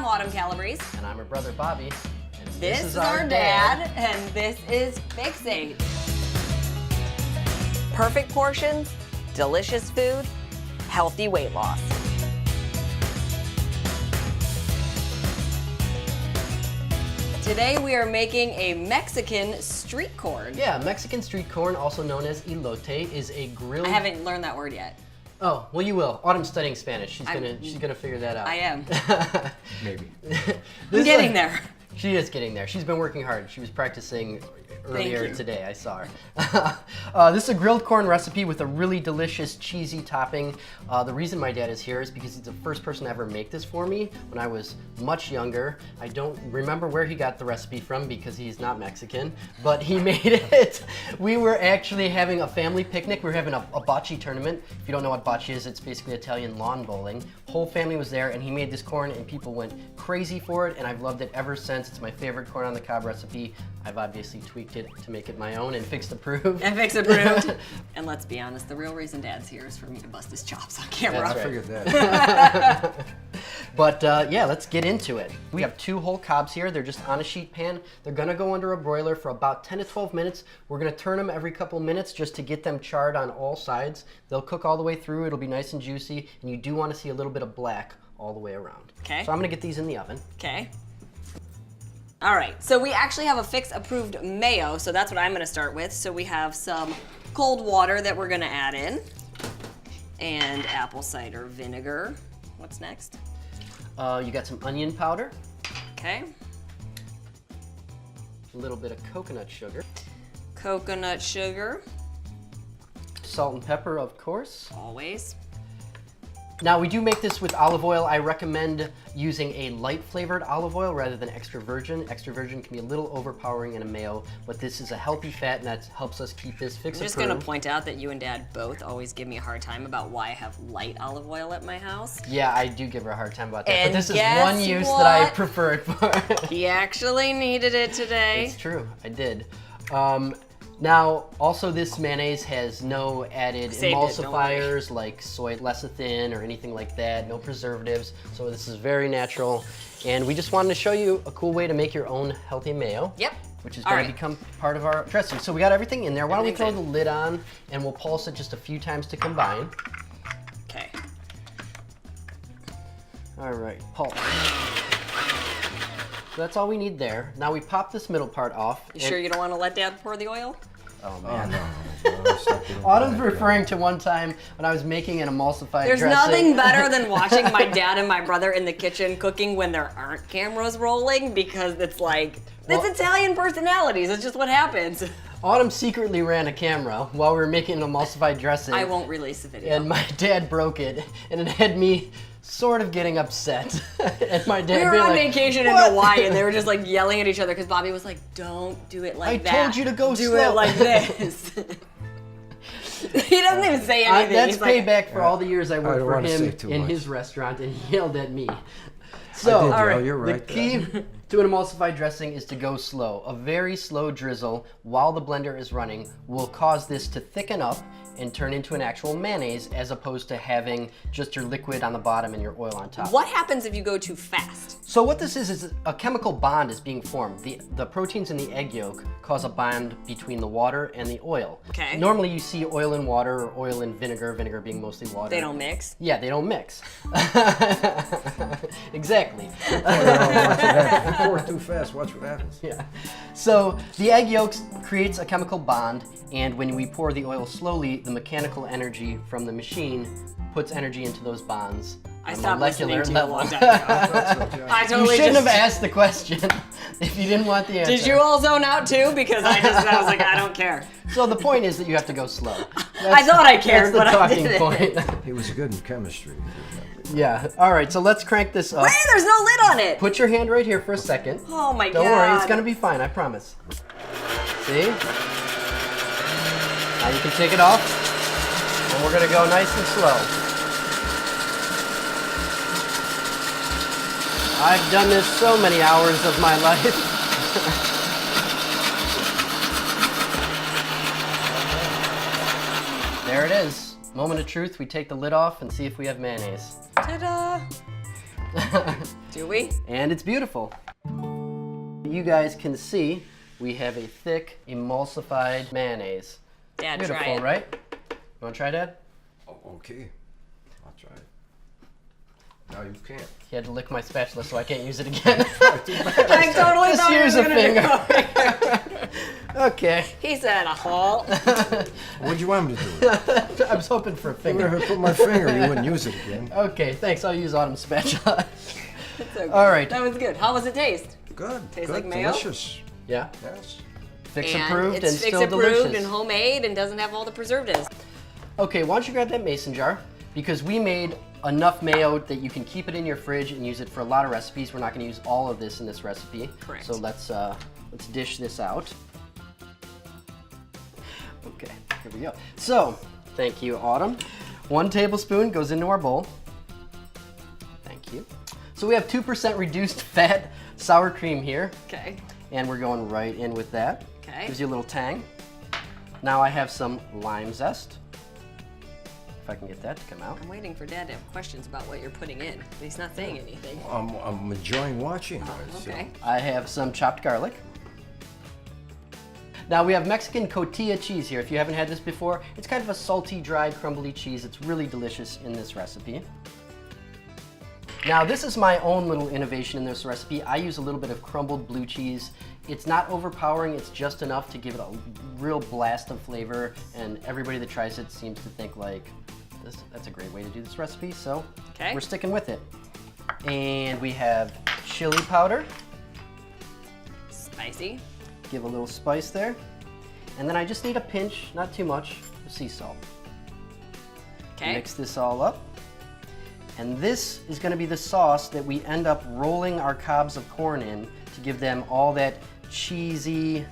Autumn Calabrese. And I'm her brother, Bobby. And This is our dad, and this is Fixate. Perfect portions, delicious food, healthy weight loss. Today we are making a Mexican street corn. Yeah, Mexican street corn, also known as elote, is a grilled... I haven't learned that word yet. Oh, well you will. Autumn's studying Spanish. She's gonna figure that out. I am. Maybe. I'm getting there. She is getting there. She's been working hard. She was practicing earlier today. I saw her. This is a grilled corn recipe with a really delicious cheesy topping. The reason my dad is here is because he's the first person to ever make this for me when I was much younger. I don't remember where he got the recipe from because he's not Mexican, but he made it. We were actually having a family picnic. We were having a bocce tournament. If you don't know what bocce is, it's basically Italian lawn bowling. Whole family was there, and he made this corn, and people went crazy for it, and I've loved it ever since. It's my favorite corn on the cob recipe. I've obviously tweaked it to make it my own and Fix approved. And Fix approved. And let's be honest, the real reason Dad's here is for me to bust his chops on camera. I figured that. But yeah, let's get into it. We have 2 whole cobs here. They're just on a sheet pan. They're gonna go under a broiler for about 10 to 12 minutes. We're gonna turn them every couple minutes just to get them charred on all sides. They'll cook all the way through. It'll be nice and juicy, and you do want to see a little bit of black all the way around. Okay. So I'm gonna get these in the oven. Okay. All right, so we actually have a Fix approved mayo, so that's what I'm gonna start with. So we have some cold water that we're gonna add in, and apple cider vinegar. What's next? You got some onion powder, Okay. a little bit of coconut sugar, Coconut sugar, salt and pepper, of course. always. Now we do make this with olive oil. I recommend using a light flavored olive oil rather than extra virgin. Extra virgin can be a little overpowering in a mayo, but this is a healthy fat and that helps us keep this Fix I'm just approved. gonna point out that you and Dad both always give me a hard time about why I have light olive oil at my house. Yeah, I do give her a hard time about that, And but this is guess one use that I what? prefer it for. He actually needed it today. It's true, I did. Now, also this mayonnaise has no added Saved it, don't worry. emulsifiers like soy lecithin or anything like that, no preservatives, so this is very natural. And we just wanted to show you a cool way to make your own healthy mayo. Yep. Which is All going to right. become part of our dressing. So we got everything in there. Why don't we throw the Everything's lid on and we'll pulse it just a few times to combine. Okay. All right, pulse. So that's all we need there. Now we pop this middle part off. You sure you don't want to let Dad pour the oil? Oh Oh, man. no. Stop doing Autumn's that. referring to one time when I was making an emulsified There's dressing. nothing better than watching my dad and my brother in the kitchen cooking when there aren't cameras rolling, because it's like, Well- it's Italian personalities. It's just what happens. Autumn secretly ran a camera while we were making an emulsified dressing. I won't release the video. And my dad broke it, and it had me sort of getting upset. And my dad We were being on like, vacation in "What?" Hawaii, and they were just like yelling at each other because Bobby was like, "Don't do it like I that. told you to go do slow." it like this." He doesn't even say anything. That's He's like, payback for all the years I worked don't for wanna him say too in much. his restaurant, and he yelled at me. I So, did, all Joe, right, you're the right. key to an emulsified dressing is to go slow. A very slow drizzle while the blender is running will cause this to thicken up and turn into an actual mayonnaise, as opposed to having just your liquid on the bottom and your oil on top. What happens if you go too fast? So what this is a chemical bond is being formed. The proteins in the egg yolk cause a bond between the water and the oil. Okay. Normally you see oil in water or oil in vinegar, vinegar being mostly water. They don't mix. Yeah, they don't mix. Exactly. Watch it. If you pour it too fast, watch what happens. Yeah. So the egg yolks creates a chemical bond, and when we pour the oil slowly, the mechanical energy from the machine puts energy into those bonds. I on a stopped listening molecular to you a level. long time ago. I You totally shouldn't just... have asked the question if you didn't want the answer. Did you all zone out too? Because I was like, I don't care. So the point is that you have to go slow. I thought I cared, That's the but I talking didn't. point. He was good in chemistry. Yeah. All right. So let's crank this up. Wait, there's no lid on it. Put your hand right here for a second. Oh my Don't god. worry, it's gonna be fine. I promise. See? Now you can take it off, and we're gonna go nice and slow. I've done this so many hours of my life. There it is. Moment of truth. We take the lid off and see if we have mayonnaise. Ta-da. Do we? And it's beautiful. You guys can see we have a thick emulsified mayonnaise. Dad, Beautiful, try it. right? You want to try, Dad? Oh, okay. I'll try it. No, you can't. He had to lick my spatula, so I can't use it again. I totally Just thought you use were a gonna finger. Okay. He said a hole. What'd you want me to do? I was hoping for a If finger. I put my finger, you wouldn't use it again. Okay, thanks. I'll use Autumn's spatula. It's okay. All right. That was good. How was it taste? Good. Tastes good, like mayo? delicious. Yeah. Yes. Fix And approved it's and Fix still approved delicious. and homemade and doesn't have all the preservatives. Okay, why don't you grab that mason jar? Because we made enough mayo that you can keep it in your fridge and use it for a lot of recipes. We're not going to use all of this in this recipe. Correct. So let's dish this out. Okay, here we go. So, thank you, Autumn. 1 tablespoon goes into our bowl. Thank you. So we have 2% reduced fat sour cream here, Okay. and we're going right in with that. Okay. Gives you a little tang. Now I have some lime zest. If I can get that to come out. I'm waiting for Dad to have questions about what you're putting in, but he's not saying anything. I'm enjoying watching. Okay. I have some chopped garlic. Now we have Mexican cotija cheese here. If you haven't had this before, it's kind of a salty, dry, crumbly cheese. It's really delicious in this recipe. Now this is my own little innovation in this recipe. I use a little bit of crumbled blue cheese. It's not overpowering, it's just enough to give it a real blast of flavor, and everybody that tries it seems to think like, that's a great way to do this recipe, so Okay. we're sticking with it. And we have chili powder. Spicy. Give a little spice there. And then I just need a pinch, not too much, of sea salt. Okay. Mix this all up. And this is going to be the sauce that we end up rolling our cobs of corn in to give them all that cheesy,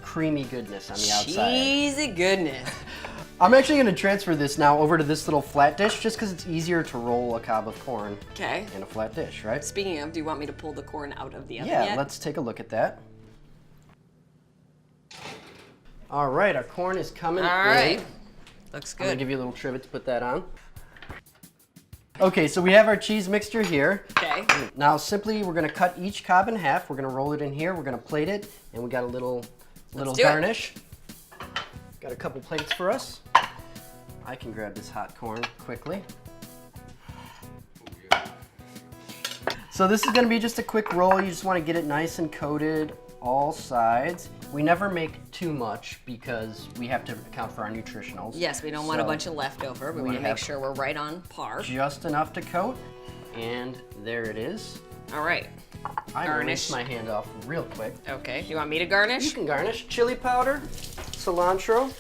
creamy goodness on the outside. Cheesy goodness. I'm actually going to transfer this now over to this little flat dish just because it's easier to roll a cob of corn Okay. in a flat dish, right? Speaking of, do you want me to pull the corn out of the oven Yeah, yet? let's take a look at that. All right, our corn is coming All in. right. Looks I'm gonna good. give you a little trivet to put that on. Okay, so we have our cheese mixture here. Okay. Now simply we're gonna cut each cob in half. We're gonna roll it in here. We're gonna plate it, and we got a little do it. garnish. Got a couple plates for us. I can grab this hot corn quickly. So this is gonna be just a quick roll. You just wanna get it nice and coated all sides. We never make too much because we have to account for our nutritionals. Yes, we don't want a So bunch of leftover. We want to make have- sure we're right on par. just enough to coat, and there it is. All right. I Garnish. rinsed my hand off real quick. Okay. You want me to You garnish? can garnish chili powder, cilantro.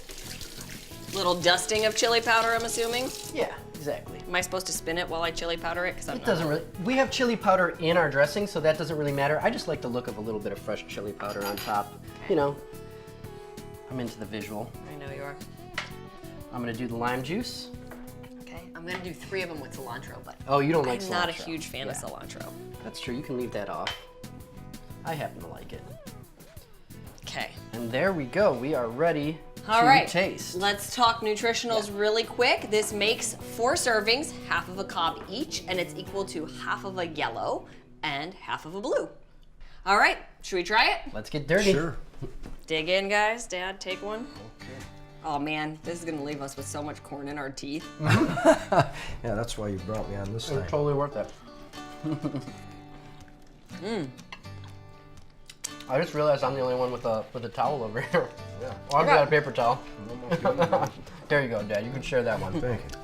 Little dusting of chili powder, I'm assuming. Yeah, exactly. Am I supposed to spin it while I chili powder it? Because I'm It doesn't really. We have chili powder in our dressing, so that doesn't really matter. I just like the look of a little bit of fresh chili powder on top. You know, I'm into the visual. I know you are. I'm gonna do the lime juice. Okay. I'm gonna do 3 of them with cilantro, but Oh, you don't like I'm cilantro. not a huge fan of Yeah, cilantro. That's true. You can leave that off. I happen to like it. Okay. And there we go. We are ready All to right. taste. Let's talk nutritionals really quick. This makes 4 servings, half of a cob each, and it's equal to half of a yellow and half of a blue. All right. Should we try it? Let's get dirty. Sure. Dig in, guys. Dad, take one. Okay. Oh man, this is gonna leave us with so much corn in our teeth. Yeah, that's why you brought me on this It's time. totally worth it. I just realized I'm the only one with a towel over here. Yeah. Oh, I've Okay. got a paper towel. There you go, Dad. You can share that one. Thank you.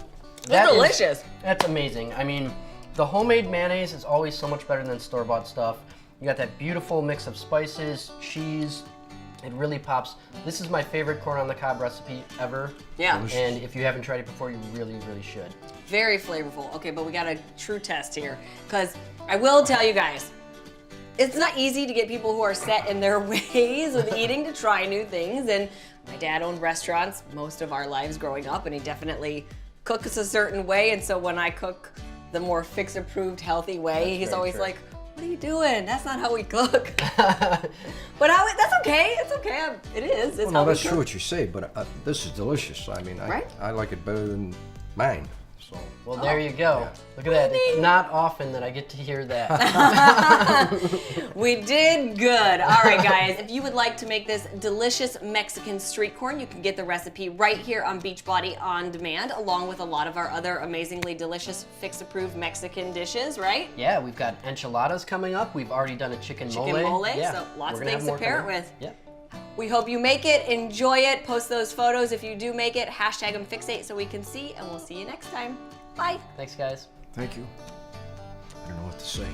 That is- delicious. That's amazing. I mean, the homemade mayonnaise is always so much better than store-bought stuff. You got that beautiful mix of spices, cheese. It really pops. This is my favorite corn on the cob recipe ever. Yeah. And if you haven't tried it before, you really, really should. Very flavorful. Okay, but we got a true test here. Because I will tell you guys, it's not easy to get people who are set in their ways with eating to try new things. And my dad owned restaurants most of our lives growing up, and he definitely cooks a certain way. And so when I cook the more fix-approved, healthy way, he's very always true. like, what are you doing? That's not how we cook. But that's okay. It's okay. It is. It's Well, how no, we that's cook. true what you say, but this is delicious. I mean, Right? I like it better than mine. So So. Well, there you go. Yeah. Look at that. It's not often that I get to hear that. We did good. All right, guys. If you would like to make this delicious Mexican street corn, you can get the recipe right here on Beachbody on demand, along with a lot of our other amazingly delicious Fix-approved Mexican dishes, right? Yeah, we've got enchiladas coming up. We've already done a chicken mole. Yeah, so lots we're of gonna things have to more pair it coming. with. Yep. We hope you make it, enjoy it, post those photos if you do make it, hashtag them Fixate so we can see, and we'll see you next time. Bye. Thanks, guys. Thank you. I don't know what to say.